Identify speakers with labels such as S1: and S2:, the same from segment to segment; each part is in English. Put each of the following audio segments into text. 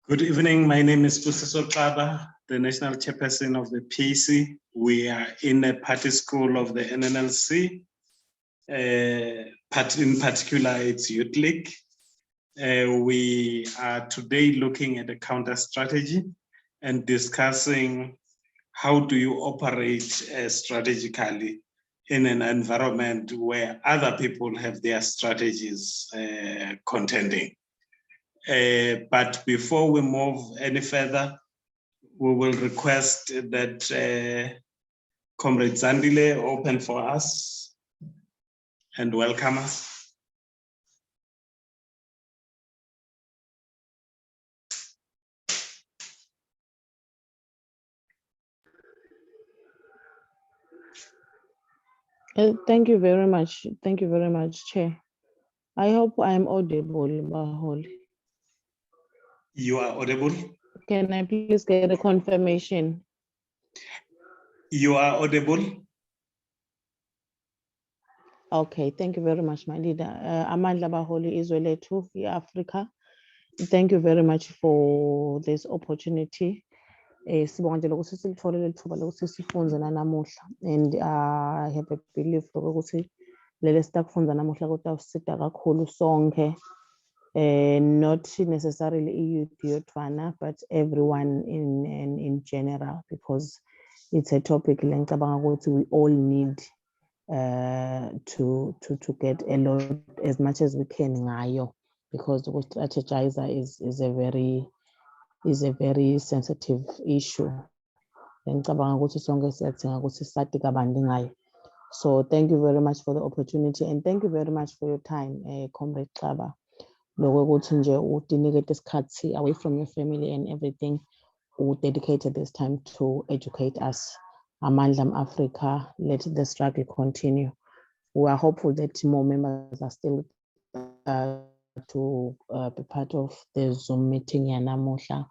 S1: Good evening. My name is Sbusiso, Xaba, the National Chairperson of the PAC. We are in a party school of the NNLC. In particular, it's Youth League. We are today looking at a counter strategy and discussing how do you operate strategically in an environment where other people have their strategies contending. But before we move any further, we will request that Comrade Zandile open for us and welcome us.
S2: Thank you very much. Thank you very much, Chair. I hope I am audible, Baholi.
S1: You are audible?
S2: Can I please get a confirmation?
S1: You are audible?
S2: Okay, thank you very much, my leader. Amandla Baholi, Izwelethu, Africa. Thank you very much for this opportunity. And I have a belief ukuthi leli sitakufunda namuhla kutawusita kakhulu sonke, not necessarily EU yodwana, but everyone in general, because it's a topic we all need to get a lot as much as we can ngayo, because the strategizer is a very sensitive issue. So thank you very much for the opportunity, and thank you very much for your time, Comrade Xaba. Away from your family and everything, who dedicated this time to educate us. Amandlam Africa, let the struggle continue. We are hopeful that more members are still to be part of the Zoom meeting yanamuhla.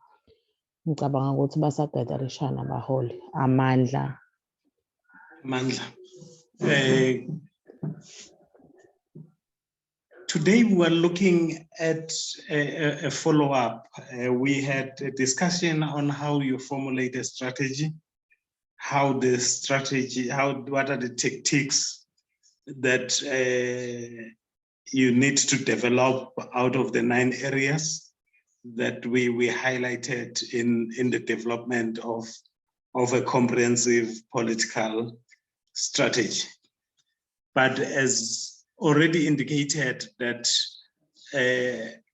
S2: Amandla.
S1: Today we are looking at a follow-up. We had a discussion on how you formulate a strategy, what are the tactics that you need to develop out of the 9 areas that we highlighted in the development of a comprehensive political strategy. But as already indicated, that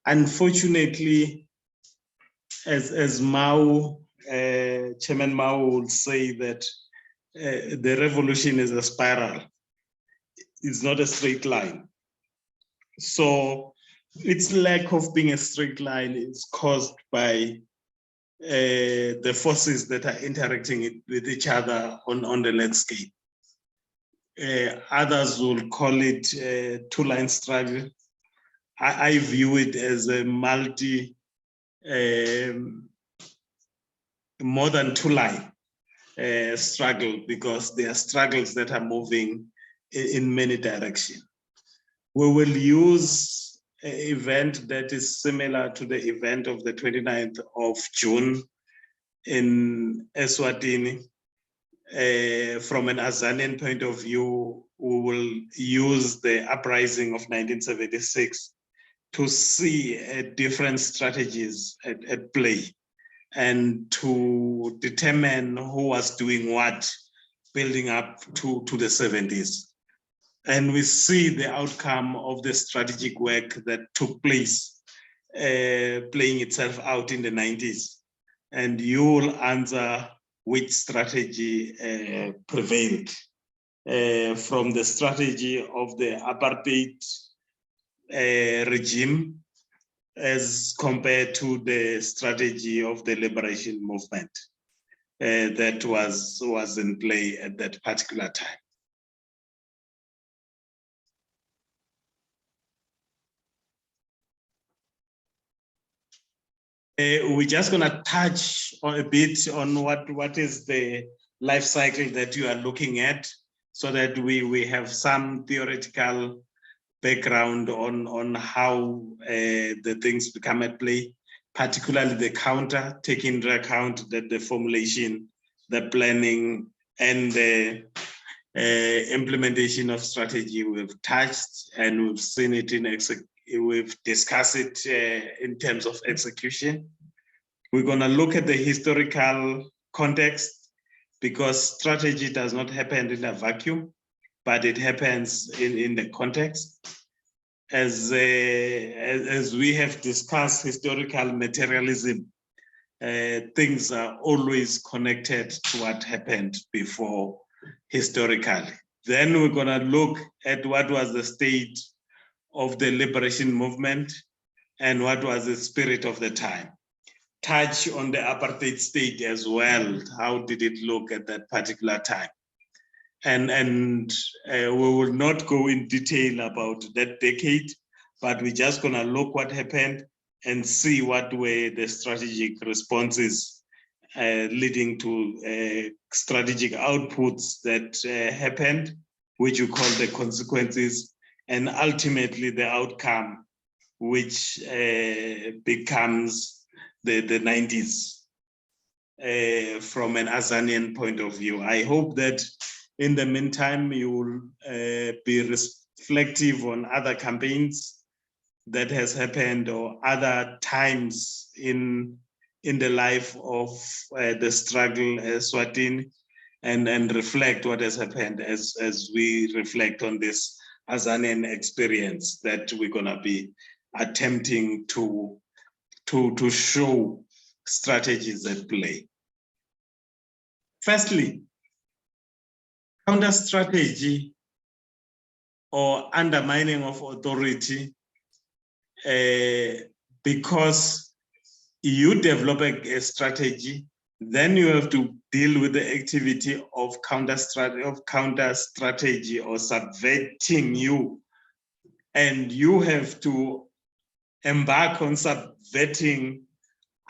S1: unfortunately, as Chairman Mao would say, that the revolution is a spiral. It's not a straight line. So its lack of being a straight line is caused by the forces that are interacting with each other on the landscape. Others will call it a 2-line struggle. I view it as a more than 2-line struggle, because there are struggles that are moving in many directions. We will use an event that is similar to the event of the 29th of June in Eswatini. From an Azanian point of view, we will use the uprising of 1976 to see different strategies at play and to determine who was doing what building up to the 70s. And we see the outcome of the strategic work that took place, playing itself out in the 90s. And you will answer which strategy prevailed, from the strategy of the Apartheid regime as compared to the strategy of the liberation movement that was in play at that particular time. We're just going to touch a bit on what is the life cycle that you are looking at, so that we have some theoretical background on how the things become at play. particularly the counter, taking into account that the formulation, the planning, and the implementation of strategy we've touched, and we've seen it we've discussed it in terms of execution. We're going to look at the historical context, because strategy does not happen in a vacuum, but it happens in the context. As we have discussed historical materialism, things are always connected to what happened before historically. Then we're going to look at what was the state of the liberation movement and what was the spirit of the time. Touch on the apartheid state as well. How did it look at that particular time? And we will not go in detail about that decade, but we're just going to look what happened and see what were the strategic responses leading to strategic outputs that happened, which we call the consequences, and ultimately the outcome, which becomes the 90s from an Azanian point of view. I hope that in the meantime, you will be reflective on other campaigns that has happened or other times in the life of the struggle Eswatini, and reflect what has happened as we reflect on this Azanian experience that we're going to be attempting to show strategies at play. Firstly, counter strategy or undermining of authority, because you develop a strategy, then you have to deal with the activity of counter strategy or subverting you, and you have to embark on subverting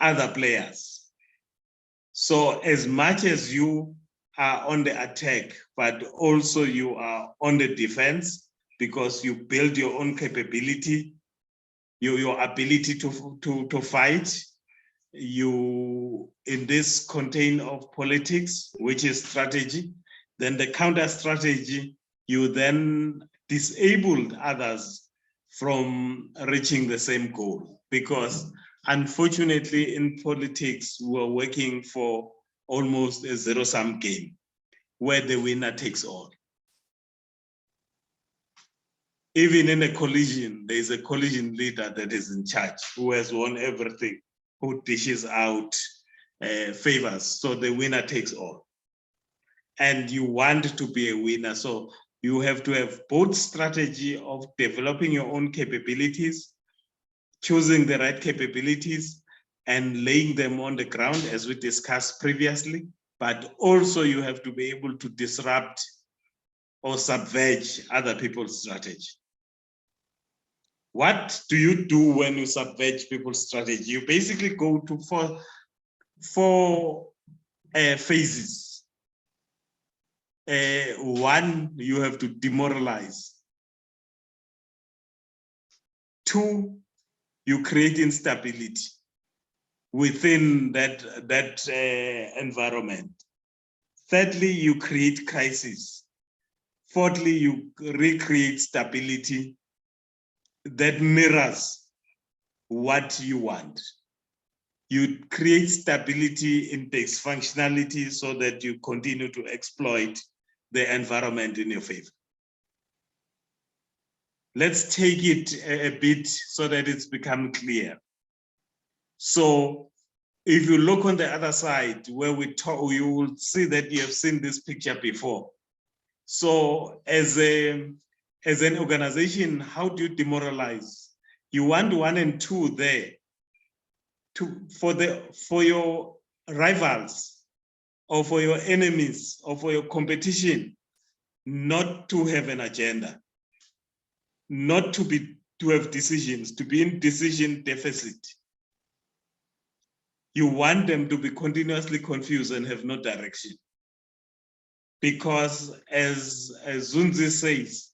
S1: other players. So as much as you are on the attack, but also you are on the defense, because you build your own capability, your ability to fight. You, in this container of politics, which is strategy, then the counter strategy, you then disabled others from reaching the same goal, because unfortunately in politics, we're working for almost a zero-sum game where the winner takes all. Even in a collision, there is a collision leader that is in charge, who has won everything, who dishes out favors. So the winner takes all. And you want to be a winner. So you have to have both strategy of developing your own capabilities, choosing the right capabilities, and laying them on the ground, as we discussed previously. But also you have to be able to disrupt or subvert other people's strategy. What do you do when you subvert people's strategy? You basically go to four phases. One, you have to demoralize. Two, you create instability within that environment. Thirdly, you create crisis. Fourthly, you recreate stability that mirrors what you want. You create stability in dysfunctionality so that you continue to exploit the environment in your favor. Let's take it a bit so that it's become clear. So if you look on the other side where we talk, you will see that you have seen this picture before. So as an organization, how do you demoralize? You want 1 and 2 there for your rivals or for your enemies or for your competition not to have an agenda, not to have decisions, to be in decision deficit. You want them to be continuously confused and have no direction. Because as Zunzi says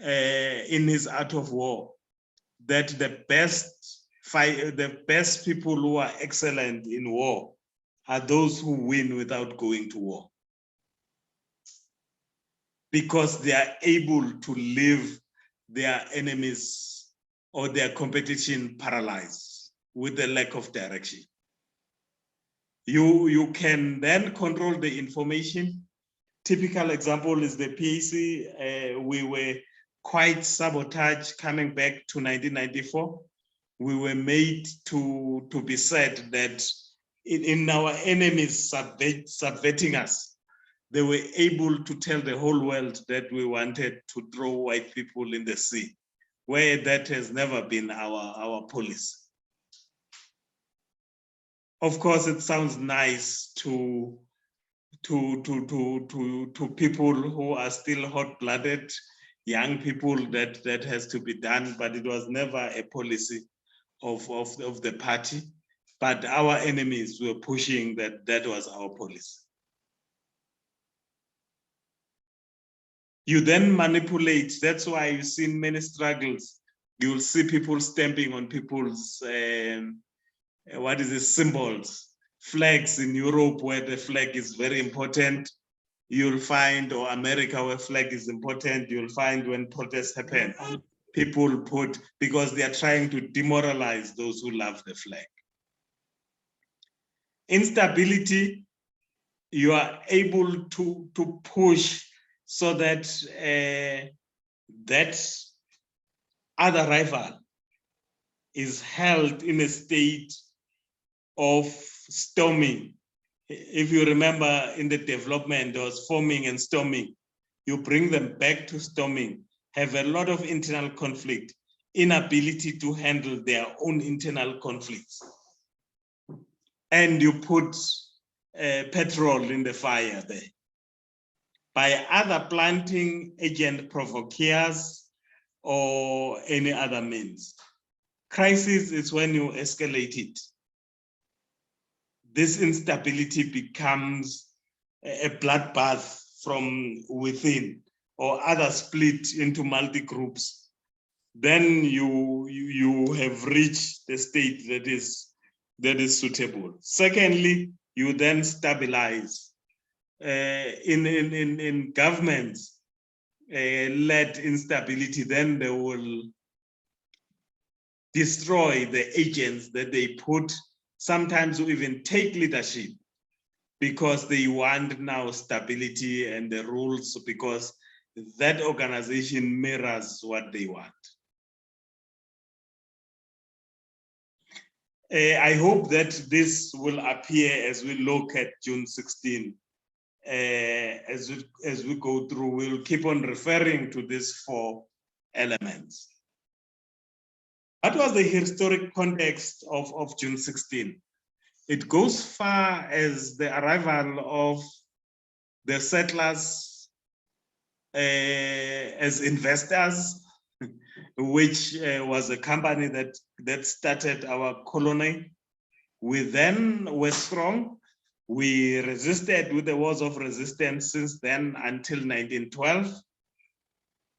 S1: in his Art of War, that the best the best people who are excellent in war are those who win without going to war, because they are able to leave their enemies or their competition paralyzed with the lack of direction. You can then control the information. Typical example is the PAC. We were quite sabotaged coming back to 1994. We were made to be said that in our enemies subverting us, they were able to tell the whole world that we wanted to throw white people in the sea, where that has never been our policy. Of course, it sounds nice to people who are still hot-blooded, young people, that has to be done, but it was never a policy of the party. But our enemies were pushing that was our policy. You then manipulate. That's why you see many struggles. You'll see people stamping on people's symbols, flags in Europe, where the flag is very important. You'll find, or America, where flag is important. You'll find when protests happen, people put, because they are trying to demoralize those who love the flag. Instability, you are able to push so that that other rival is held in a state of storming. If you remember in the development, there was forming and storming. You bring them back to storming, have a lot of internal conflict, inability to handle their own internal conflicts. And you put petrol in the fire there. By other planting agent provocateurs or any other means. Crisis is when you escalate it. This instability becomes a bloodbath from within, or others split into multi-groups. Then you have reached the state that is suitable. Secondly, you then stabilize. In governments led instability, then they will destroy the agents that they put, sometimes even take leadership, because they want now stability and the rules, because that organization mirrors what they want. I hope that this will appear as we look at June 16. As we go through, we'll keep on referring to these 4 elements. What was the historic context of June 16? It goes far as the arrival of the settlers as investors, which was a company that started our colony. We then were strong. We resisted with the wars of resistance since then until 1912.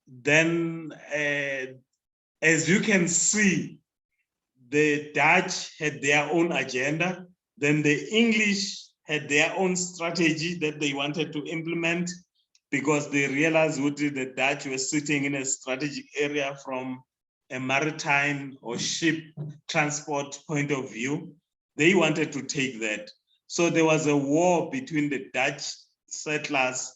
S1: Then, as you can see, the Dutch had their own agenda. Then the English had their own strategy that they wanted to implement, because they realized what the Dutch were sitting in a strategic area from a maritime or ship transport point of view. They wanted to take that. So there was a war between the Dutch settlers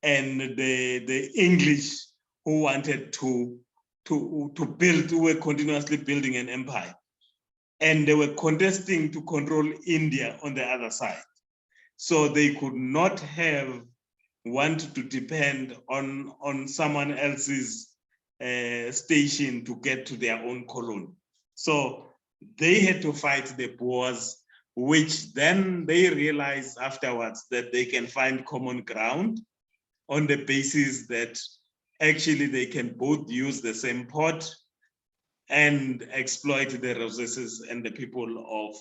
S1: and the English, who wanted to build, who were continuously building an empire. And they were contesting to control India on the other side. So they could not want to depend on someone else's station to get to their own colony. So they had to fight the Boers, which then they realized afterwards that they can find common ground on the basis that actually they can both use the same port and exploit the resources and the people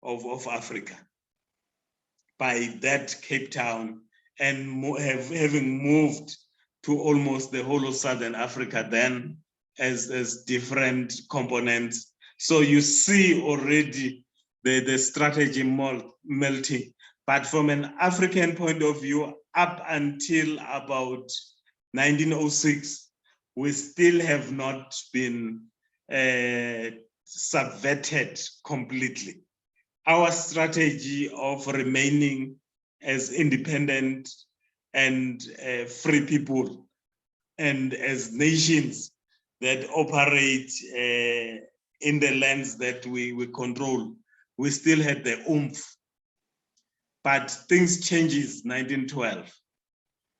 S1: of Africa. By that, Cape Town, and having moved to almost the whole of Southern Africa then as different components, So you see already the strategy melting. But from an African point of view, up until about 1906, we still have not been subverted completely. Our strategy of remaining as independent and free people and as nations that operate in the lands that we control, we still had the oomph. But things changes 1912.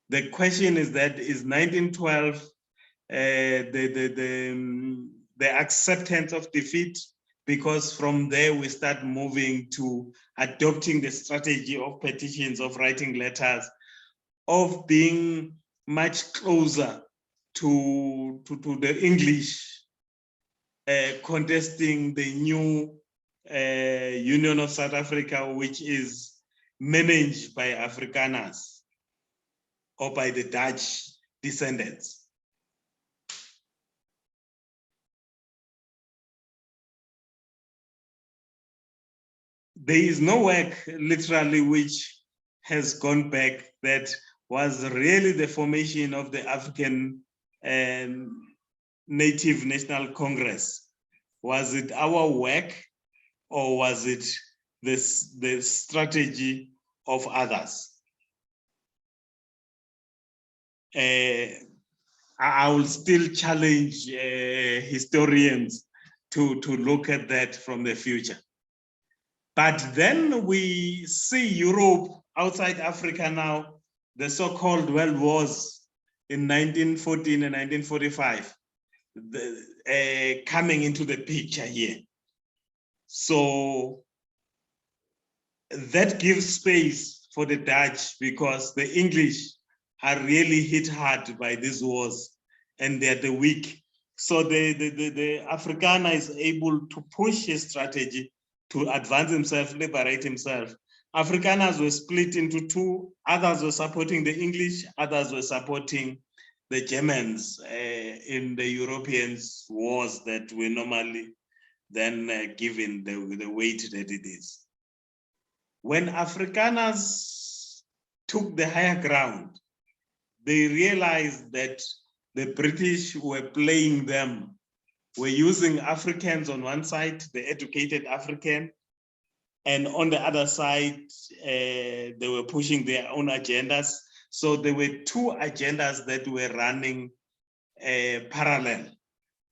S1: The question is that is 1912 the acceptance of defeat, because from there we start moving to adopting the strategy of petitions, of writing letters, of being much closer to the English, contesting the new Union of South Africa, which is managed by Afrikaners or by the Dutch descendants. There is no work literally which has gone back that was really the formation of the African Native National Congress. Was it our work, or was it the strategy of others? I will still challenge historians to look at that from the future. But then we see Europe outside Africa now, the so-called world wars in 1914 and 1945, coming into the picture here. So that gives space for the Dutch, because the English are really hit hard by these wars and they're the weak. So the Afrikaner is able to push his strategy to advance himself, liberate himself. Afrikaners were split into two. Others were supporting the English, others were supporting the Germans in the Europeans' wars that were normally then given the weight that it is. When Afrikaners took the higher ground, they realized that the British were playing them. We're using Africans on one side, the educated African, and on the other side, they were pushing their own agendas. So there were two agendas that were running parallel,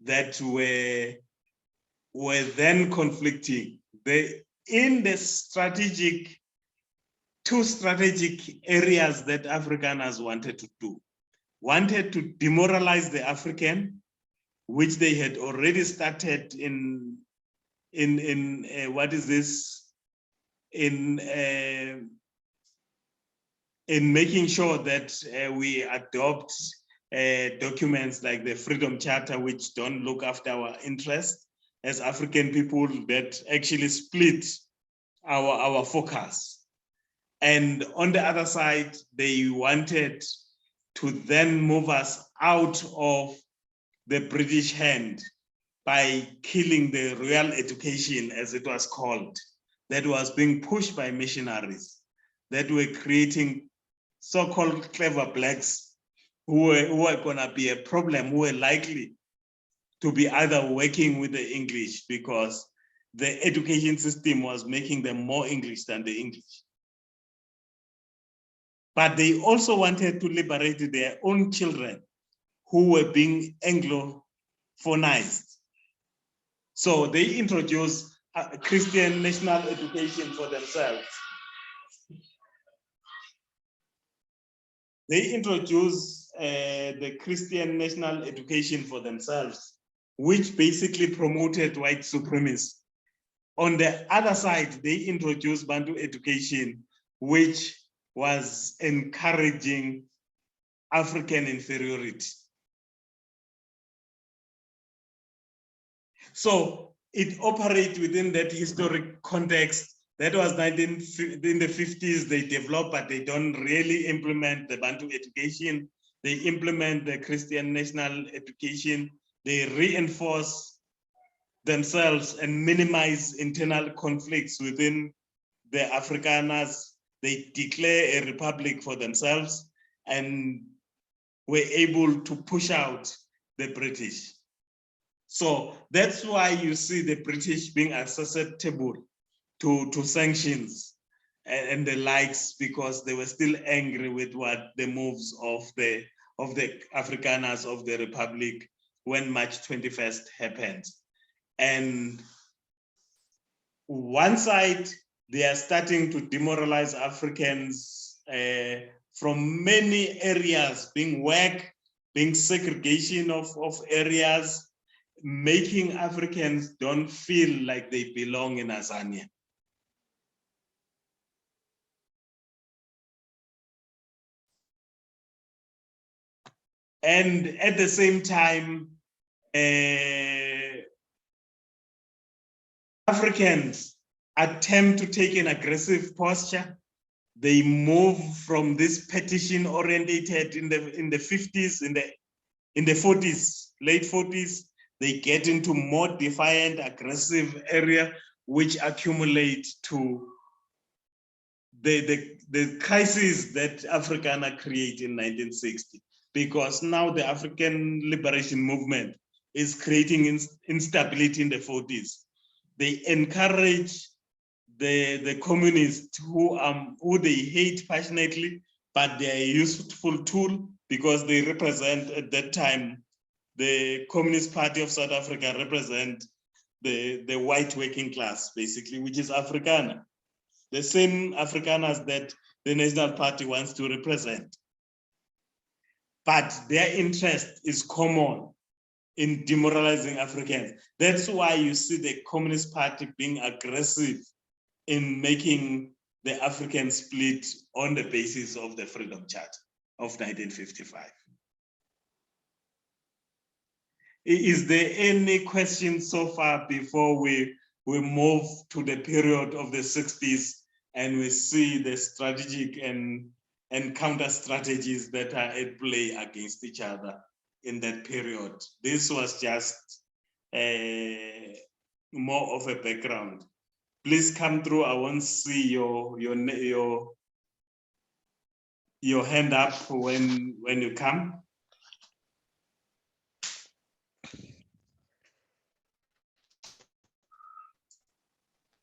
S1: that were then conflicting. In the two strategic areas that Afrikaners wanted to do, wanted to demoralize the African, which they had already started in making sure that we adopt documents like the Freedom Charter, which don't look after our interests as African people, that actually split our focus. And on the other side, they wanted to then move us out of the British hand by killing the royal education, as it was called, that was being pushed by missionaries, that were creating so-called clever blacks who were going to be a problem, who were likely to be either working with the English, because the education system was making them more English than the English. But they also wanted to liberate their own children who were being Anglophonized. So they introduced Christian national education for themselves. They introduced the Christian national education for themselves, which basically promoted white supremacy. On the other side, they introduced Bantu education, which was encouraging African inferiority. So it operates within that historic context. That was in the 50s, they developed, but they don't really implement the Bantu education. They implement the Christian national education. They reinforce themselves and minimize internal conflicts within the Afrikaners. They declare a republic for themselves and were able to push out the British. So that's why you see the British being susceptible to sanctions and the likes, because they were still angry with what the moves of the Afrikaners of the Republic when March 21st happened. And one side, they are starting to demoralize Africans from many areas, being work, being segregation of areas, making Africans don't feel like they belong in Azania. And at the same time, Africans attempt to take an aggressive posture. They move from this petition orientated in the 50s, in the 40s, late 40s, they get into more defiant, aggressive area, which accumulate to the crisis that Afrikaner create in 1960. Because now the African liberation movement is creating instability in the 40s. They encourage the communists who they hate passionately, but they are a useful tool because they represent, at that time, the Communist Party of South Africa represent the white working class, basically, which is Afrikaner. The same Afrikaners that the National Party wants to represent. But their interest is common in demoralizing Africans. That's why you see the Communist Party being aggressive in making the African split on the basis of the Freedom Charter of 1955. Is there any question so far before we move to the period of the 60s and we see the strategic and counter strategies that are at play against each other in that period? This was just more of a background. Please come through. I won't see your hand up when you come.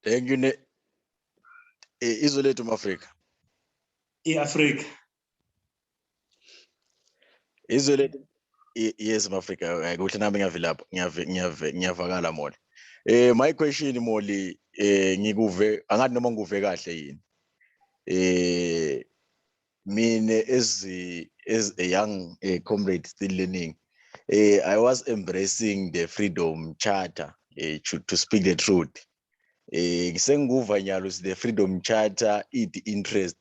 S3: Thank you. Isolate Africa.
S1: Africa.
S3: Isolate. Yes, Africa. Go to Naming Nyavagala Mall. My question, Molly, Niguve, angat naman guve kahle yini. Mean as a young comrade still learning, I was embracing the Freedom Charter to speak the truth. The Freedom Charter, it interest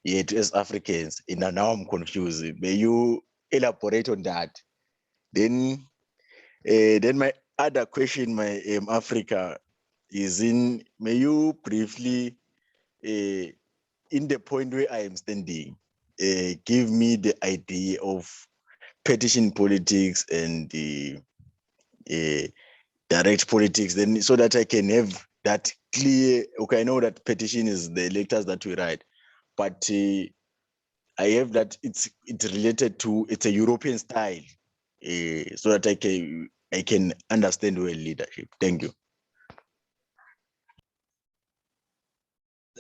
S3: yet as Africans. Now I'm confused. May you elaborate on that? Then my other question, my Africa, is in. May you briefly, in the point where I am standing, give me the idea of petition politics and the direct politics, then so that I can have that clear. Okay, I know that petition is the letters that we write, but I have that it's related to, it's a European style, so that I can understand well leadership. Thank you.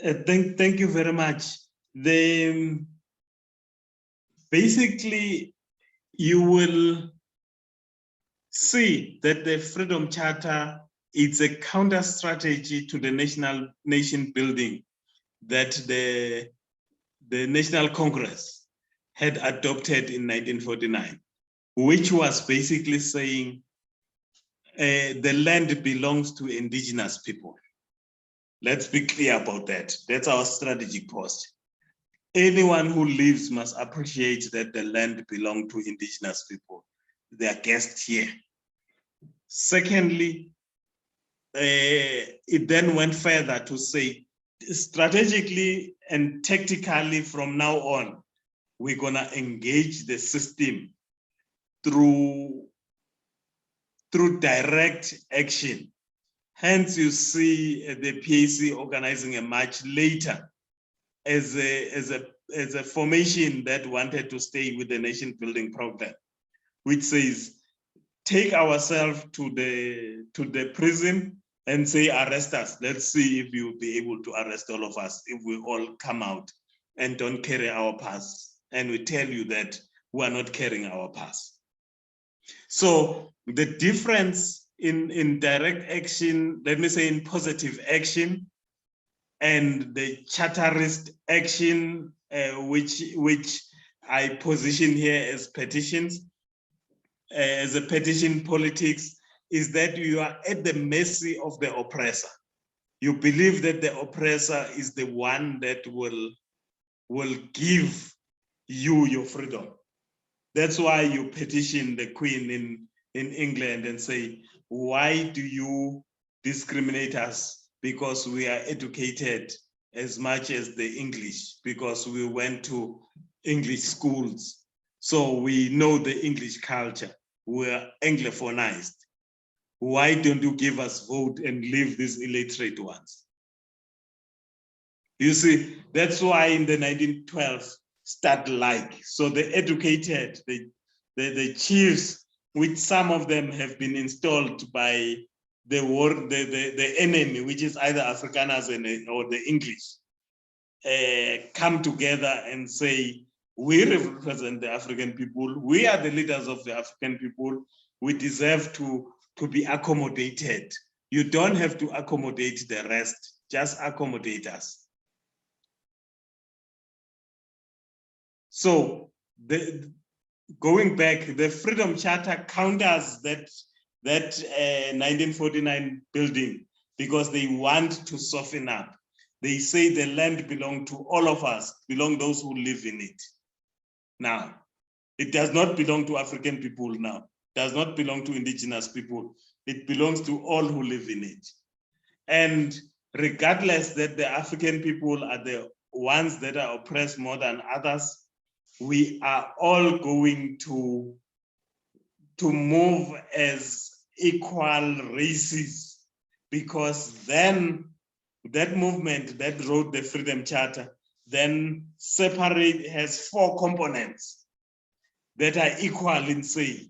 S1: Thank you very much. Basically, you will see that the Freedom Charter is a counter strategy to the nation building that the National Congress had adopted in 1949, which was basically saying the land belongs to indigenous people. Let's be clear about that. That's our strategic post. Anyone who lives must appreciate that the land belongs to indigenous people. They are guests here. Secondly, it then went further to say, strategically and tactically from now on, we're gonna engage the system through direct action Hence, you see the PAC organizing a march later as a formation that wanted to stay with the nation building program, which says, take ourselves to the prison and say, arrest us. Let's see if you'll be able to arrest all of us if we all come out and don't carry our pass. And we tell you that we are not carrying our pass. So the difference in direct action, let me say in positive action, and the charterist action, which I position here as petitions, as a petition politics, is that you are at the mercy of the oppressor. You believe that the oppressor is the one that will give you your freedom. That's why you petition the Queen in England and say, why do you discriminate us? Because we are educated as much as the English, because we went to English schools. So we know the English culture. We're Anglophonized. Why don't you give us vote and leave these illiterate ones? You see, that's why in the 1912 start like. So the educated, the chiefs, which some of them have been installed by the enemy, which is either Afrikaners or the English, come together and say, we represent the African people. We are the leaders of the African people. We deserve to be accommodated. You don't have to accommodate the rest, just accommodate us. So going back, the Freedom Charter counters that 1949 building because they want to soften up. They say the land belongs to all of us, belong those who live in it. Now, it does not belong to African people now, does not belong to indigenous people. It belongs to all who live in it. And regardless that the African people are the ones that are oppressed more than others, we are all going to move as equal races, because then that movement that wrote the Freedom Charter then has 4 components that are equal in say.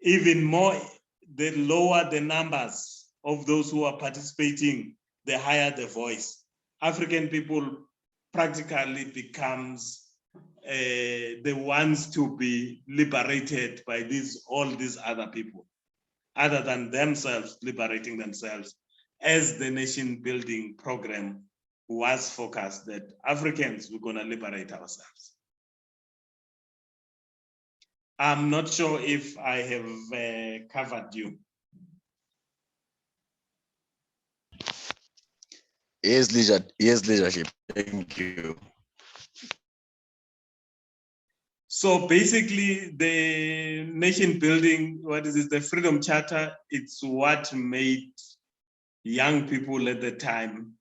S1: Even more, the lower the numbers of those who are participating, the higher the voice. African people practically becomes the ones to be liberated by all these other people, other than themselves liberating themselves, as the nation building program was focused that Africans were going to liberate ourselves. I'm not sure if I have covered you.
S3: Yes, leadership. Thank you.
S1: So basically, the nation building, what is it, the Freedom Charter, it's what made young people at the time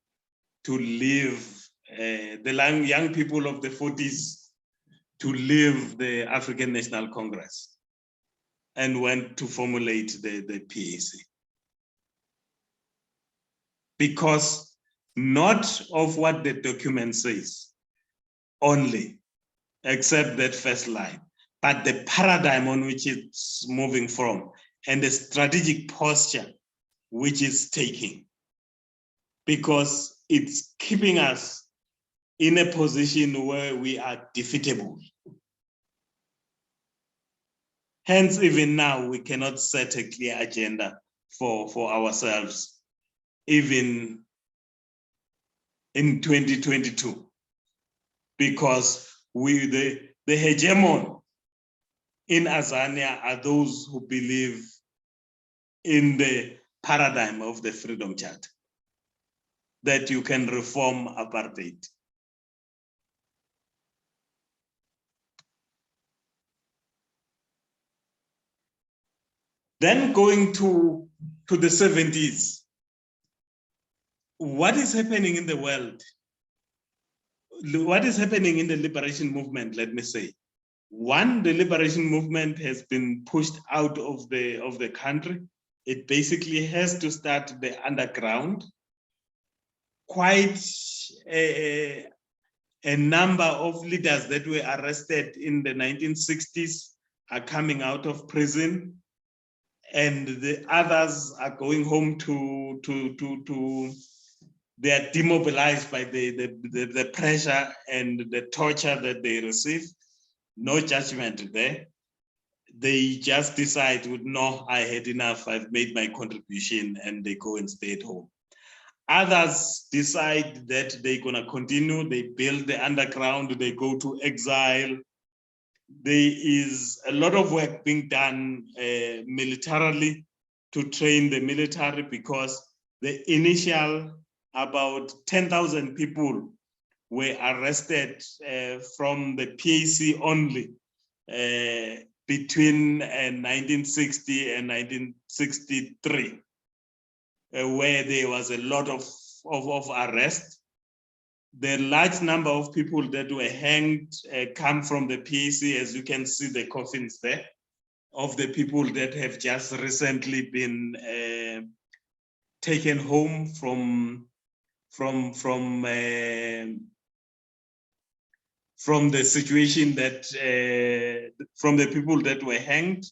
S1: to live, the young people of the 40s to leave the African National Congress and went to formulate the PAC. Because not of what the document says only, except that first line, but the paradigm on which it's moving from and the strategic posture which it's taking, because it's keeping us in a position where we are defeatable. Hence, even now, we cannot set a clear agenda for ourselves, even in 2022, because the hegemon in Azania are those who believe in the paradigm of the Freedom Charter, that you can reform apartheid. Then going to the 70s, what is happening in the world? What is happening in the liberation movement, let me say? One, the liberation movement has been pushed out of the country. It basically has to start the underground. Quite a number of leaders that were arrested in the 1960s are coming out of prison, and the others are going home they are demobilized by the pressure and the torture that they receive. No judgment there. They just decide, no, I had enough, I've made my contribution, and they go and stay at home. Others decide that they're going to continue, they build the underground, they go to exile. There is a lot of work being done militarily to train the military, because the initial about 10,000 people were arrested from the PAC only between 1960 and 1963, where there was a lot of arrest. The large number of people that were hanged come from the PAC, as you can see the coffins there, of the people that have just recently been taken home from the situation that from the people that were hanged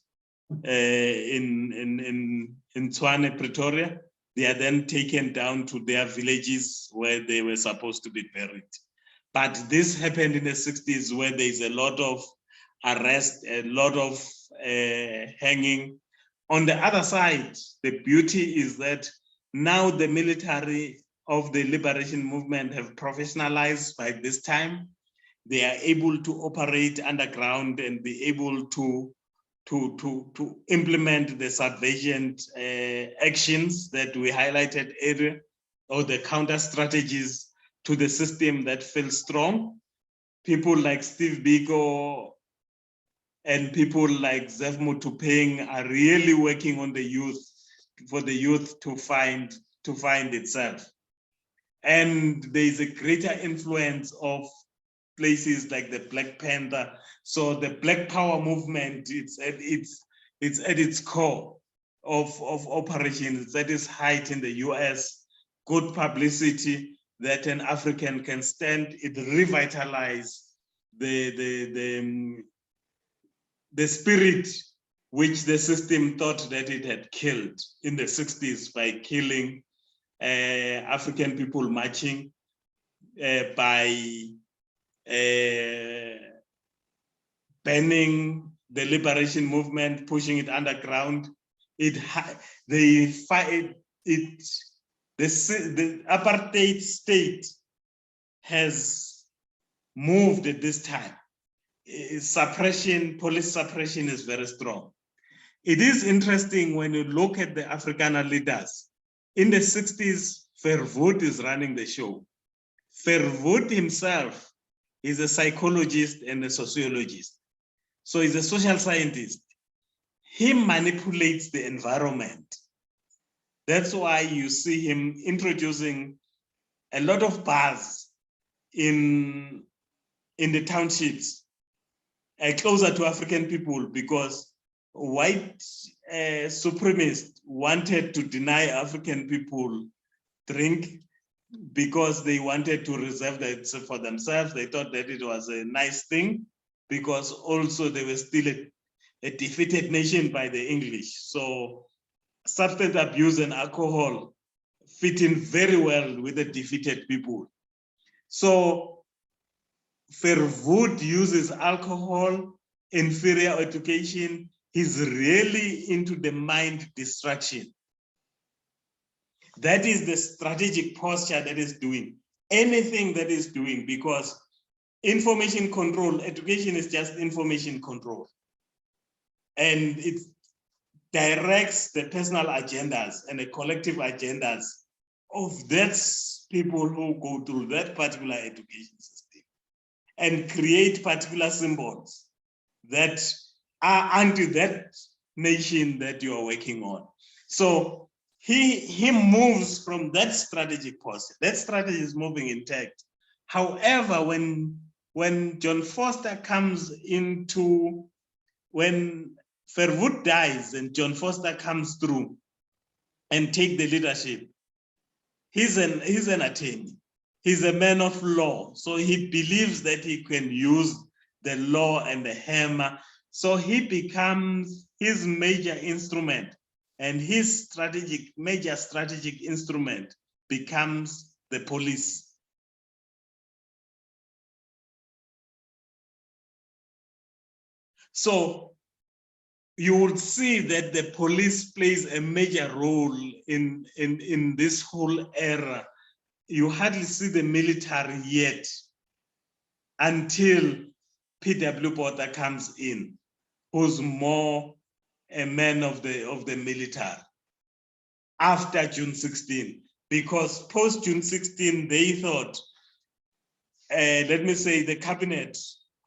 S1: in Tshwane, Pretoria. They are then taken down to their villages where they were supposed to be buried. But this happened in the 60s, where there's a lot of arrest, a lot of hanging. On the other side, the beauty is that now the military of the liberation movement have professionalized by this time. They are able to operate underground and be able to implement the subverting actions that we highlighted earlier, or the counter strategies to the system that feels strong. People like Steve Biko and people like Zef Mutupeng are really working on the youth, for the youth to find itself. And there is a greater influence of places like the Black Panther. So the Black Power movement, it's at its core of operations. It's at its height in the US. Good publicity that an African can stand. It revitalized the spirit which the system thought that it had killed in the 60s by killing African people marching, by banning the liberation movement, pushing it underground. The apartheid state has moved at this time. Suppression, police suppression is very strong. It is interesting when you look at the Afrikaner leaders. In the 60s, Verwoerd is running the show. Verwoerd himself is a psychologist and a sociologist. So he's a social scientist. He manipulates the environment. That's why you see him introducing a lot of bars in the townships, closer to African people, because white supremacists wanted to deny African people drink because they wanted to reserve that for themselves. They thought that it was a nice thing, because also they were still a defeated nation by the English. So substance abuse and alcohol fit in very well with the defeated people. So Verwoerd uses alcohol, inferior education. He's really into the mind destruction. That is the strategic posture that is doing anything that is doing, because information control, education is just information control. And it directs the personal agendas and the collective agendas of those people who go through that particular education system, and create particular symbols that are anti that nation that you are working on. So he moves from that strategic posture. That strategy is moving intact. However, when John Foster comes into, when Verwoerd dies and John Foster comes through, and take the leadership. He's an attorney. He's a man of law. So he believes that he can use the law and the hammer. So he becomes his major instrument, and his major strategic instrument becomes the police. So you would see that the police plays a major role in this whole era. You hardly see the military yet until P.W. Botha comes in, who's more a man of the military after June 16, because post June 16, they thought, let me say the cabinet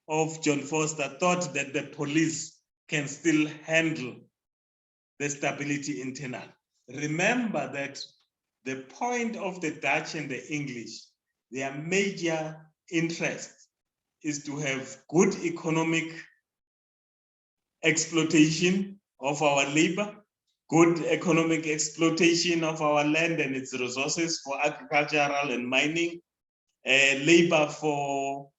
S1: of John Foster thought that the police can still handle the stability internal. Remember that the point of the Dutch and the English, their major interest is to have good economic exploitation of our labor, good economic exploitation of our land and its resources for agricultural and mining, labor for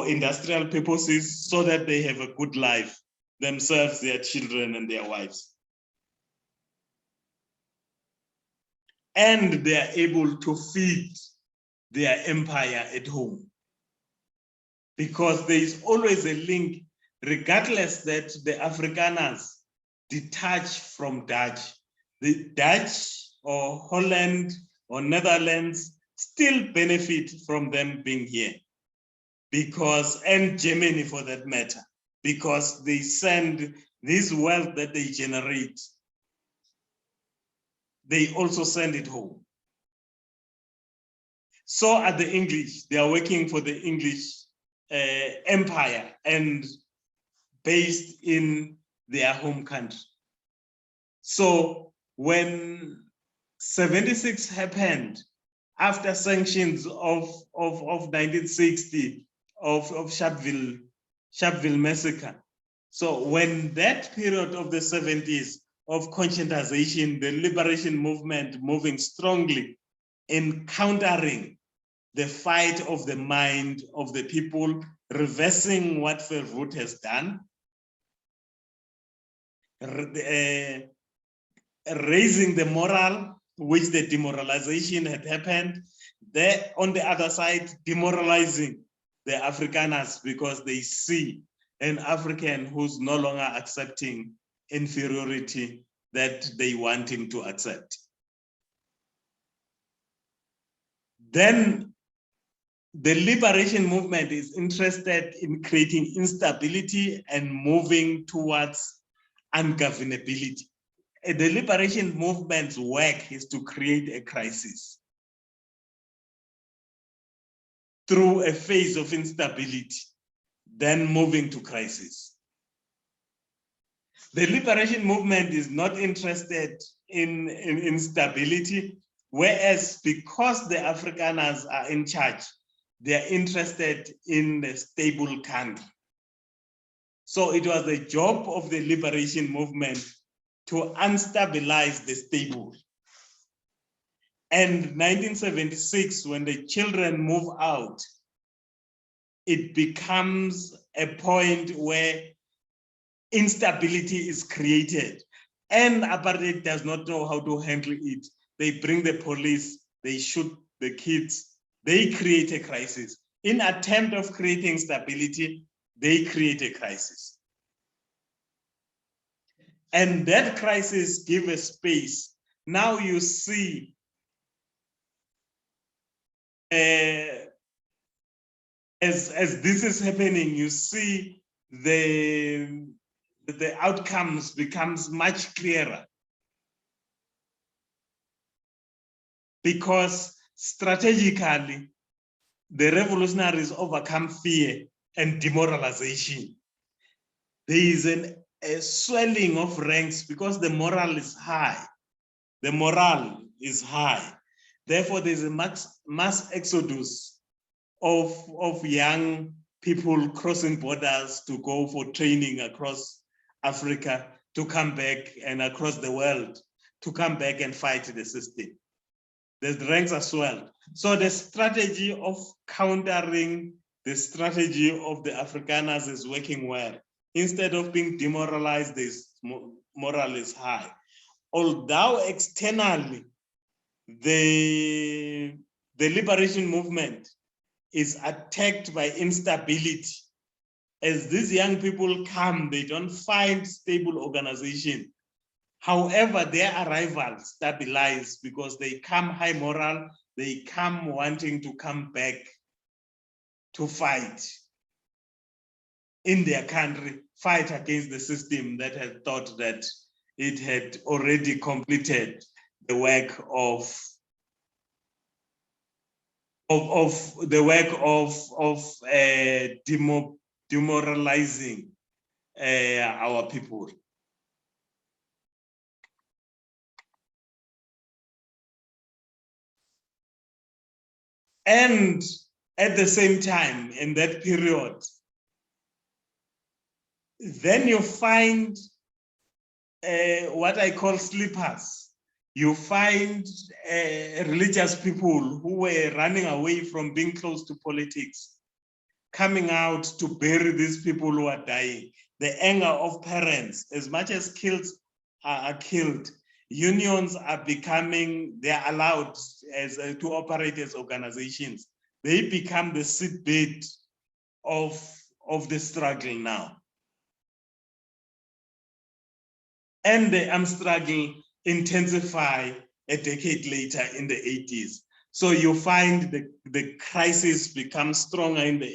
S1: industrial purposes, so that they have a good life, themselves, their children, and their wives. And they are able to feed their empire at home. Because there is always a link, regardless that the Afrikaners detach from Dutch. The Dutch or Holland or Netherlands still benefit from them being here. Because, and Germany for that matter, because they send this wealth that they generate, they also send it home. So are the English. They are working for the English empire and based in their home country. So when 76 happened, after sanctions of 1960, of Sharpeville massacre. So when that period of the 70s of conscientization, the liberation movement moving strongly in countering the fight of the mind of the people, reversing what Verwoerd has done, raising the moral, which the demoralization had happened. There, on the other side, demoralizing the Afrikaners because they see an African who's no longer accepting inferiority that they want him to accept. Then the liberation movement is interested in creating instability and moving towards ungovernability. The liberation movement's work is to create a crisis through a phase of instability, then moving to crisis. The liberation movement is not interested in stability, whereas because the Afrikaners are in charge, they are interested in a stable country. So it was the job of the liberation movement to unstabilize the stable. And 1976, when the children move out, it becomes a point where instability is created. And Apartheid does not know how to handle it. They bring the police, they shoot the kids, they create a crisis. In attempt of creating stability, they create a crisis. And that crisis gives a space. Now you see as this is happening, you see the outcomes becomes much clearer. Because strategically, the revolutionaries overcome fear and demoralization. There is a swelling of ranks because the morale is high. The morale is high. Therefore, there's a mass exodus of young people crossing borders to go for training across Africa, to come back and across the world to come back and fight the system. The ranks are swelled. So the strategy of countering the strategy of the Afrikaners is working well. Instead of being demoralized, this morale is high. Although externally, the liberation movement is attacked by instability. As these young people come, they don't find stable organization. However, their arrival stabilizes because they come high moral, they come wanting to come back to fight in their country, fight against the system that had thought that it had already completed the work of demoralizing our people. And at the same time, in that period, then you find what I call sleepers. You find religious people who were running away from being close to politics, coming out to bury these people who are dying. The anger of parents, as much as kids are killed, unions are becoming, they're allowed to operate as organizations. They become the seedbed of the struggle now. And the armed struggle intensify a decade later in the 80s. So you find the crisis become stronger in the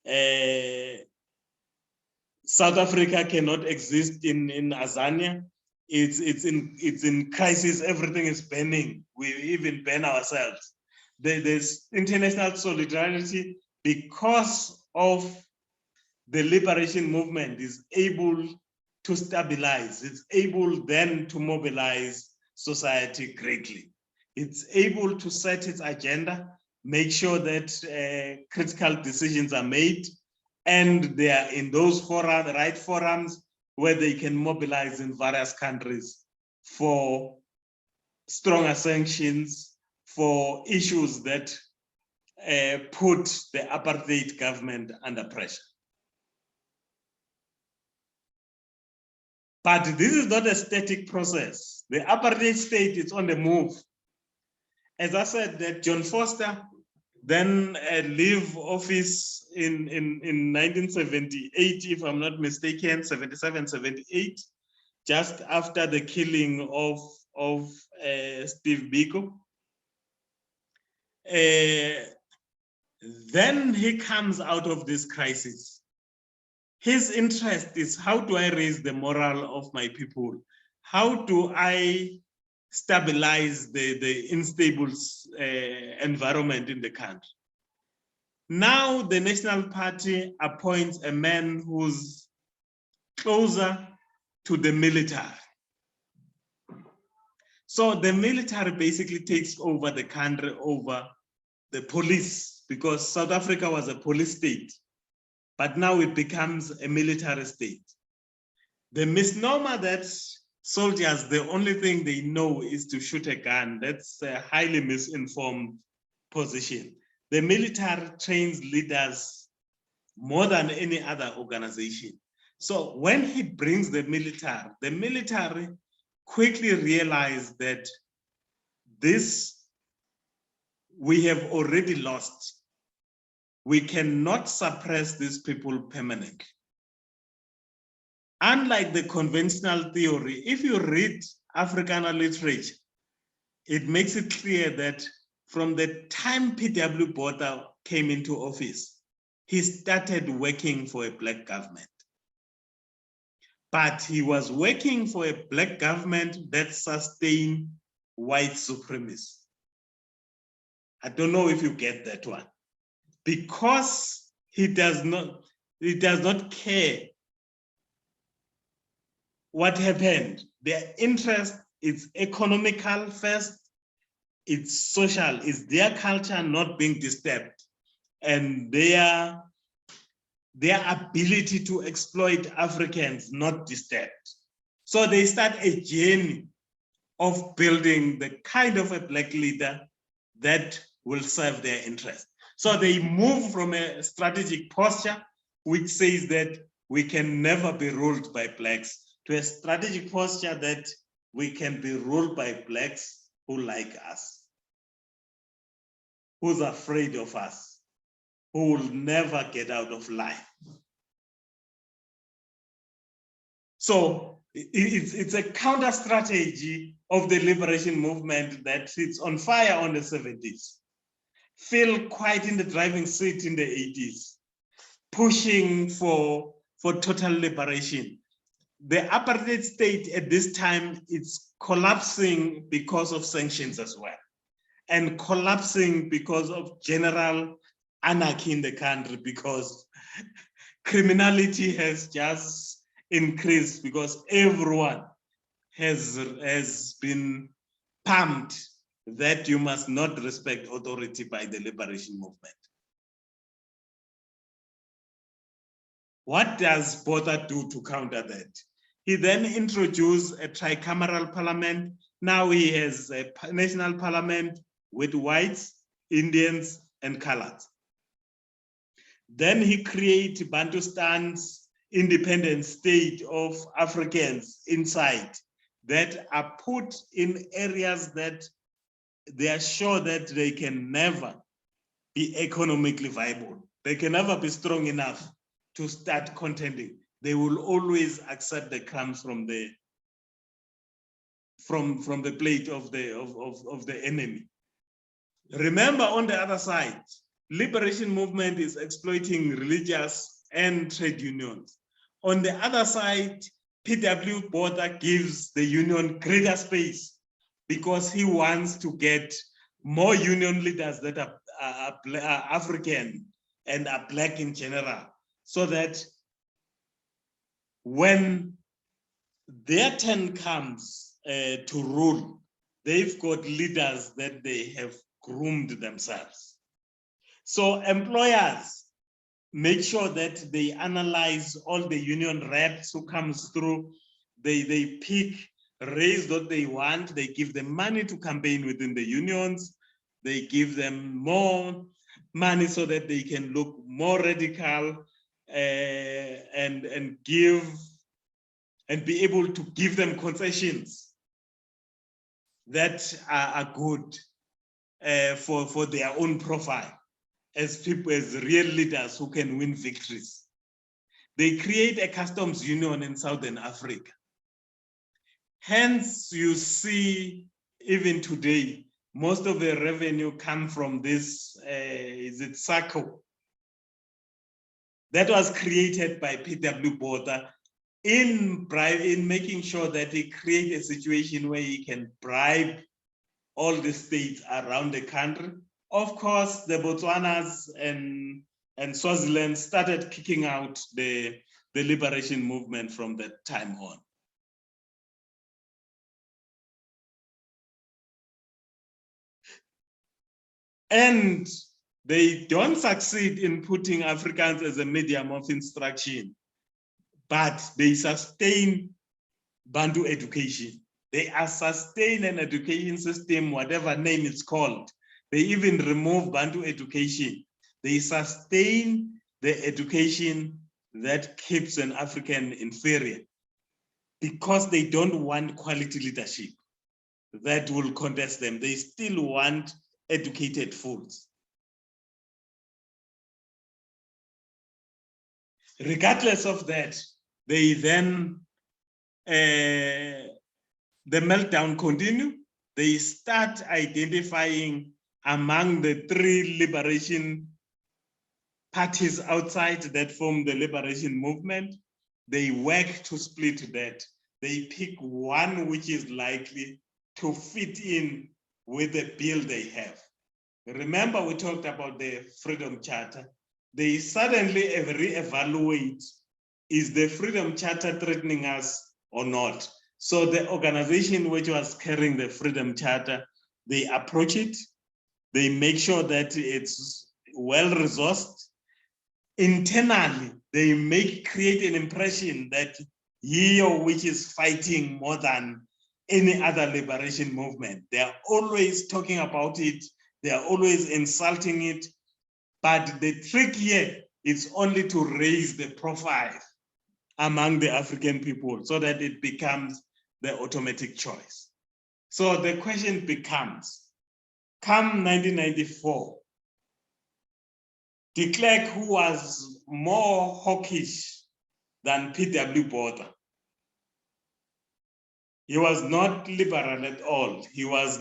S1: 80s. South Africa cannot exist in Azania. It's in crisis. Everything is burning. We even burn ourselves. There's international solidarity because of the liberation movement is able to stabilize. It's able then to mobilize society greatly. It's able to set its agenda, make sure that critical decisions are made, and they are in those forums, the right forums, where they can mobilize in various countries for stronger sanctions, for issues that put the apartheid government under pressure. But this is not a static process. The apartheid state is on the move. As I said, that John Foster then leave office in 1978, if I'm not mistaken, 77, 78, just after the killing of Steve Biko. Then he comes out of this crisis. His interest is, how do I raise the morale of my people? How do I stabilize the unstable environment in the country? Now the National Party appoints a man who's closer to the military. So the military basically takes over the country, over the police, because South Africa was a police state, but now it becomes a military state. The misnomer that soldiers, the only thing they know is to shoot a gun, that's a highly misinformed position. The military trains leaders more than any other organization. So when he brings the military quickly realized that this we have already lost. We cannot suppress these people permanently. Unlike the conventional theory, if you read Afrikaner literature, it makes it clear that from the time P.W. Botha came into office, he started working for a black government. But he was working for a black government that sustained white supremacy. I don't know if you get that one. Because he does not care what happened. Their interest is economical first, it's social, it's their culture not being disturbed, and their ability to exploit Africans not disturbed. So they start a journey of building the kind of a black leader that will serve their interest. So they move from a strategic posture, which says that we can never be ruled by blacks, to a strategic posture that we can be ruled by blacks who like us, who's afraid of us, who will never get out of line. So it's a counter strategy of the liberation movement that sits on fire on the 70s, feel quite in the driving seat in the 80s, pushing for total liberation. The apartheid state at this time is collapsing because of sanctions as well, and collapsing because of general anarchy in the country, because criminality has just increased, because everyone has been pumped that you must not respect authority by the liberation movement. What does Botha do to counter that? He then introduced a tricameral parliament. Now he has a national parliament with whites, Indians, and coloreds. Then he creates Bantustan's independent state of Africans inside that are put in areas that they are sure that they can never be economically viable. They can never be strong enough to start contending. They will always accept the crumbs from the plate of the enemy. Remember, on the other side, liberation movement is exploiting religious and trade unions. On the other side, P.W. Botha gives the union greater space because he wants to get more union leaders that are African and are black in general, so that when their turn comes to rule, they've got leaders that they have groomed themselves. So employers make sure that they analyze all the union reps who comes through. They pick, raise what they want. They give them money to campaign within the unions. They give them more money so that they can look more radical and give and be able to give them concessions that are good for their own profile as people, as real leaders who can win victories. They create a customs union in Southern Africa. Hence, you see, even today, most of the revenue come from this, is it SACCO? That was created by P.W. Botha in making sure that he create a situation where he can bribe all the states around the country. Of course, the Botswanas and Swaziland started kicking out the liberation movement from that time on. And they don't succeed in putting Africans as a medium of instruction, but they sustain Bantu education. They sustain an education system, whatever name it's called. They even remove Bantu education. They sustain the education that keeps an African inferior because they don't want quality leadership that will contest them. They still want educated fools. Regardless of that, they then, the meltdown continue. They start identifying among the three liberation parties outside that form the liberation movement. They work to split that. They pick one which is likely to fit in with the bill they have. Remember, we talked about the Freedom Charter. They suddenly reevaluate, is the Freedom Charter threatening us or not? So the organization which was carrying the Freedom Charter, they approach it, they make sure that it's well-resourced. Internally, they create an impression that he or which is fighting more than any other liberation movement. They are always talking about it. They are always insulting it. But the trick here is only to raise the profile among the African people so that it becomes the automatic choice. So the question becomes, come 1994, de Klerk, who was more hawkish than P.W. Botha, he was not liberal at all. He was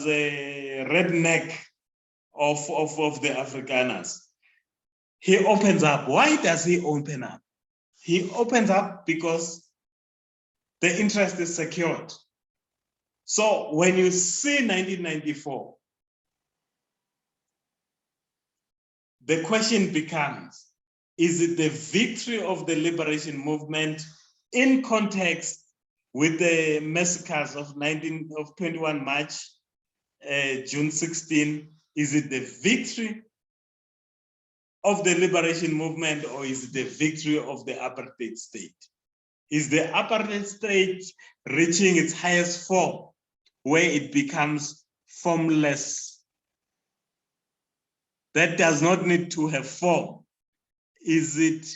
S1: a redneck of the Afrikaners. He opens up. Why does he open up? He opens up because the interest is secured. So when you see 1994, the question becomes, is it the victory of the liberation movement in context with the massacres of 21 March, June 16? Is it the victory of the liberation movement, or is it the victory of the apartheid state? Is the apartheid state reaching its highest form, where it becomes formless? That does not need to have form. Is it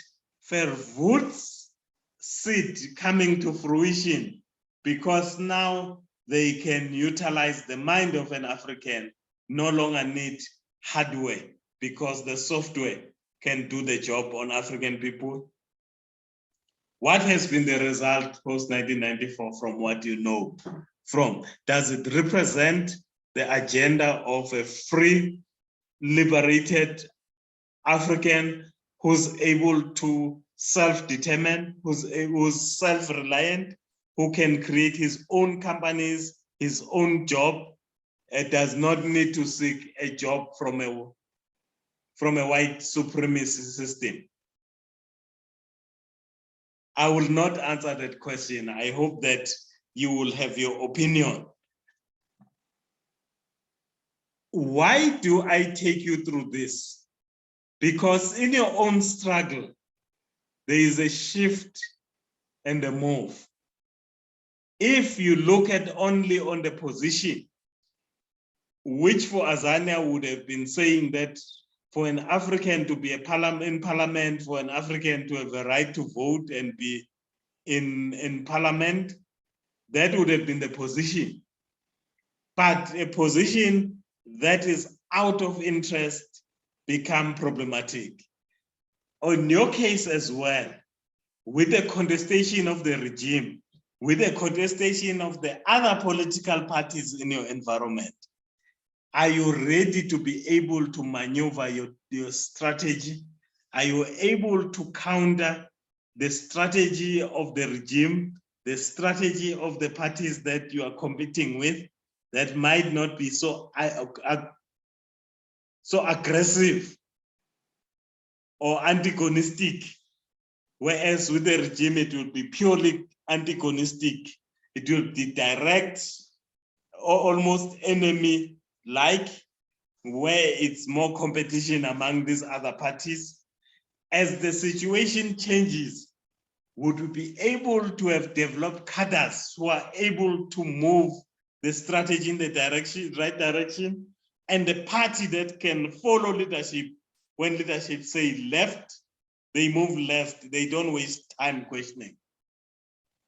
S1: Verwoerd's seed coming to fruition because now they can utilize the mind of an African, no longer need hardware because the software can do the job on African people? What has been the result post-1994 from what you know? Does it represent the agenda of a free, liberated African who's able to self-determine, who's self-reliant, who can create his own companies, his own job, does not need to seek a job from a white supremacy system? I will not answer that question. I hope that you will have your opinion. Why do I take you through this? Because in your own struggle, there is a shift and a move. If you look at only on the position, which for Azania would have been saying that for an African to be in parliament, for an African to have a right to vote and be in parliament, that would have been the position. But a position that is out of interest become problematic. On your case as well, with the contestation of the regime, with the contestation of the other political parties in your environment, are you ready to be able to maneuver your strategy? Are you able to counter the strategy of the regime, the strategy of the parties that you are competing with that might not be so aggressive or antagonistic? Whereas with the regime, it will be purely antagonistic. It will be direct or almost enemy-like, where it's more competition among these other parties. As the situation changes, would we be able to have developed cadres who are able to move the strategy in the right direction, and the party that can follow leadership when leadership say left, they move left, they don't waste time questioning.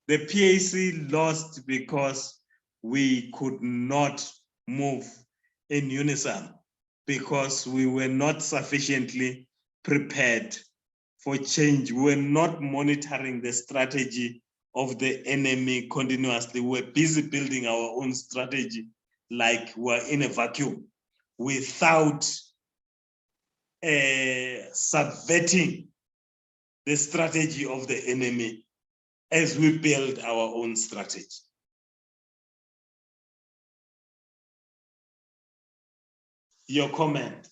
S1: The PAC lost because we could not move in unison, because we were not sufficiently prepared for change. We were not monitoring the strategy of the enemy continuously. We were busy building our own strategy like we're in a vacuum without subverting the strategy of the enemy as we build our own strategy. Your comment.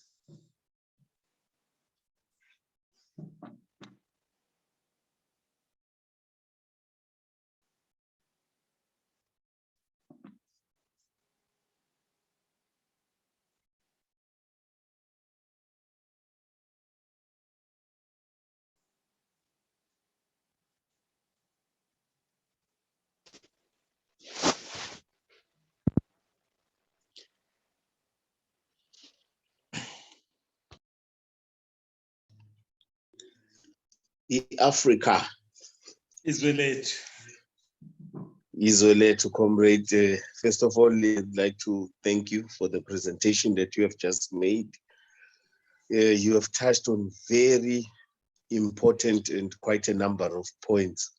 S4: Africa.
S1: Izwe
S4: To comrade. First of all, I'd like to thank you for the presentation that you have just made. You have touched on very important and quite a number of points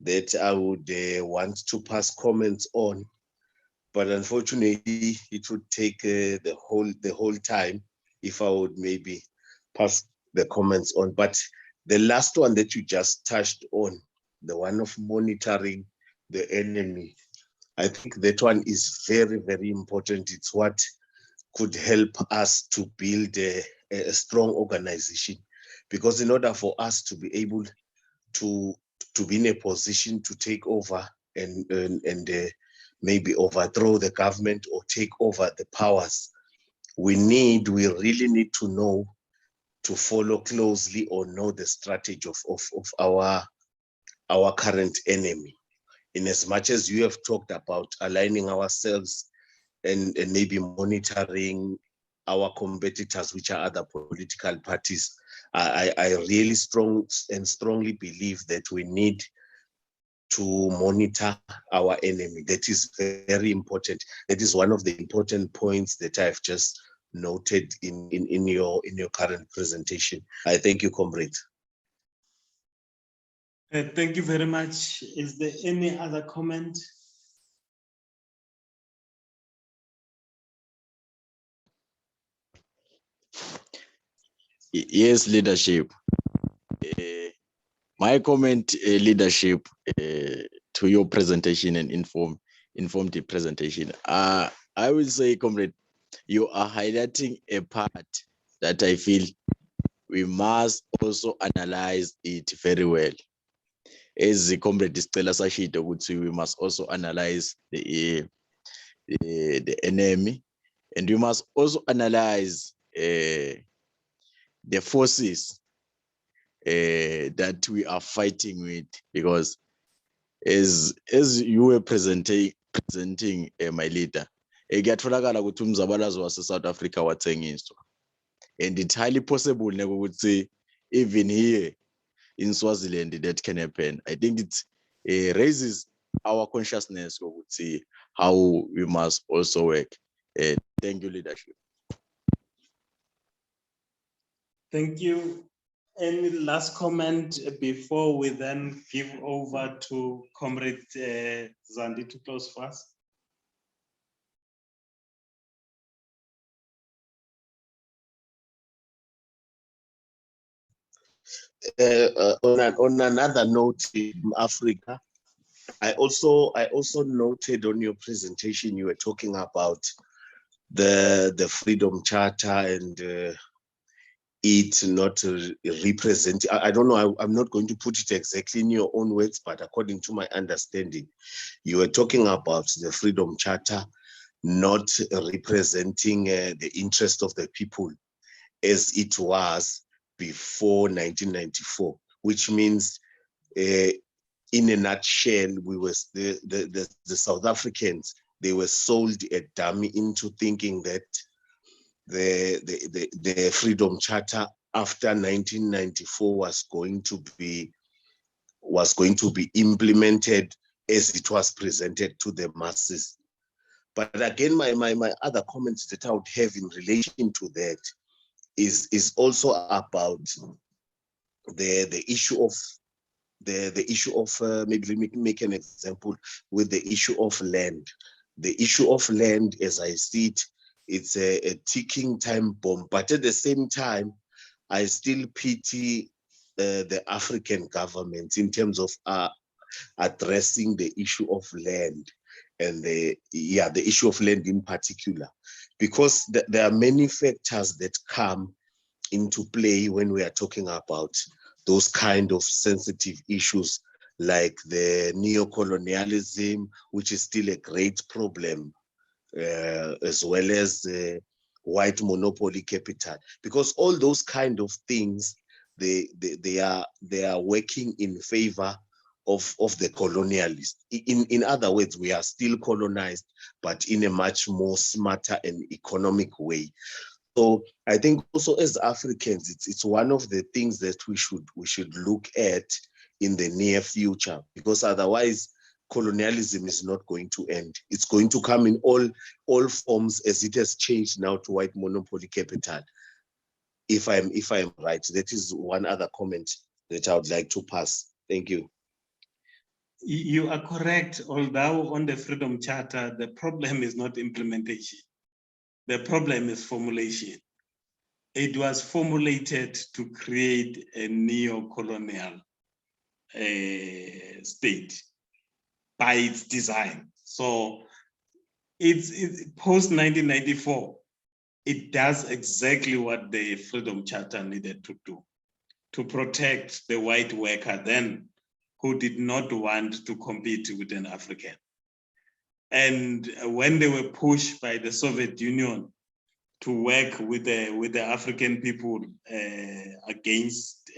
S4: that I would want to pass comments on, but unfortunately, it would take the whole time if I would maybe pass the comments on. But the last one that you just touched on, the one of monitoring the enemy, I think that one is very, very important. It's what could help us to build a strong organization, because in order for us to be able to be in a position to take over and maybe overthrow the government or take over the powers, we really need to know, to follow closely or know the strategy of our current enemy. In as much as you have talked about aligning ourselves and maybe monitoring our competitors, which are other political parties, I really strongly believe that we need to monitor our enemy. That is very important. That is one of the important points that I've just noted in your current presentation. I thank you, comrade.
S1: Thank you very much. Is there any other comment?
S3: Yes, leadership. My comment, leadership, to your presentation and informative presentation. I will say, comrade, you are highlighting a part that I feel we must also analyze it very well. As the comrade Stella Sashita would say, we must also analyze the enemy, and we must also analyze the forces that we are fighting with, because as you were presenting my leader, kuyatholakala ukuthi umzabalazo wase-South Africa wathengiswa, and it's highly possible ukuthi even here in Swaziland that can happen. I think it raises our consciousness ukuthi how we must also work. Thank you, leadership.
S1: Thank you. Any last comment before we then give over to Comrade Zandi to close first?
S4: On another note, in Africa, I also noted on your presentation you were talking about the Freedom Charter and it not represent. I don't know. I'm not going to put it exactly in your own words, but according to my understanding, you were talking about the Freedom Charter not representing the interest of the people as it was before 1994, which means, in a nutshell, we was the South Africans, they were sold a dummy into thinking that the Freedom Charter after 1994 was going to be implemented as it was presented to the masses. But again, my other comments that I would have in relation to that is also about the issue of maybe let me make an example with the issue of land. The issue of land, as I see it, it's a ticking time bomb. But at the same time, I still pity the African governments in terms of addressing the issue of land, and the issue of land in particular, because there are many factors that come into play when we are talking about those kind of sensitive issues, like the neo-colonialism, which is still a great problem, as well as white monopoly capital, because all those kind of things, they are working in favor of the colonialist. In other words, we are still colonized, but in a much more smarter and economic way. So I think also as Africans, it's one of the things that we should look at in the near future, because otherwise colonialism is not going to end. It's going to come in all forms, as it has changed now to white monopoly capital. If I'm right, that is one other comment that I would like to pass. Thank you.
S1: You are correct, although on the Freedom Charter, the problem is not implementation. The problem is formulation. It was formulated to create a neo-colonial state by its design. So it's post-1994, it does exactly what the Freedom Charter needed to do, to protect the white worker then who did not want to compete with an African. And when they were pushed by the Soviet Union to work with the African people against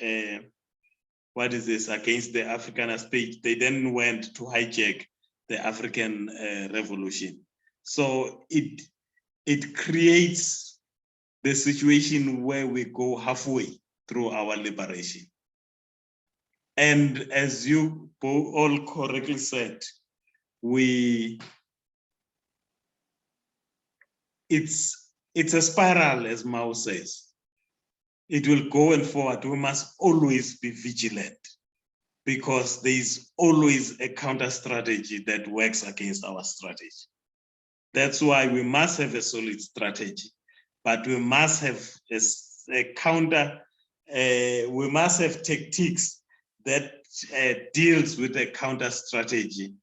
S1: against the African state, they then went to hijack the African Revolution. So it creates the situation where we go halfway through our liberation. And as you all correctly said, it's a spiral, as Mao says. It will go and forward. We must always be vigilant, because there is always a counter strategy that works against our strategy. That's why we must have a solid strategy, but we must have a counter, we must have tactics that deals with a counter strategy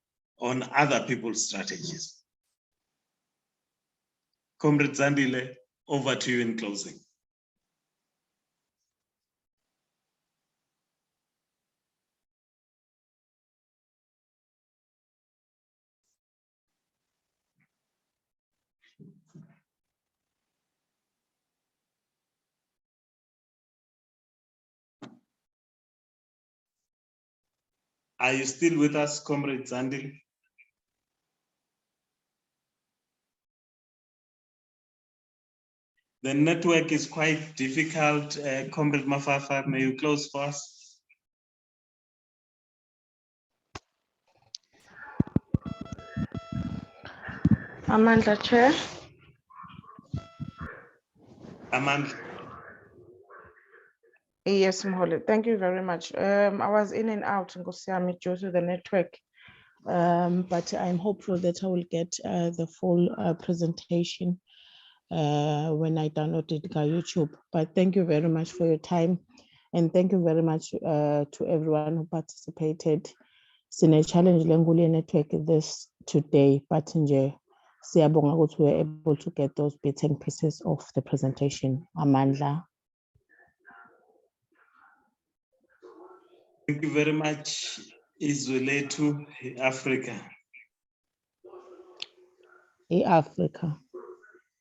S1: on other people's strategies. Comrade Zandile, over to you in closing. Are you still with us, Comrade Zandile? The network is quite difficult. Comrade Mafafa, may you close for us?
S2: Amandla, Chair.
S1: Amandla.
S5: Yes, Mholi, thank you very much. I was in and out in Nkosiami due to the network.
S2: But I'm hopeful that I will get the full presentation when I download it on YouTube. But thank you very much for your time. And thank you very much to everyone who participated. Sine challenge lenguli network this today, but nje siyabonga ukuthi we were able to get those bits and pieces of the presentation. Amandla.
S1: Thank you very much, Izwelethu, Africa.
S2: Africa.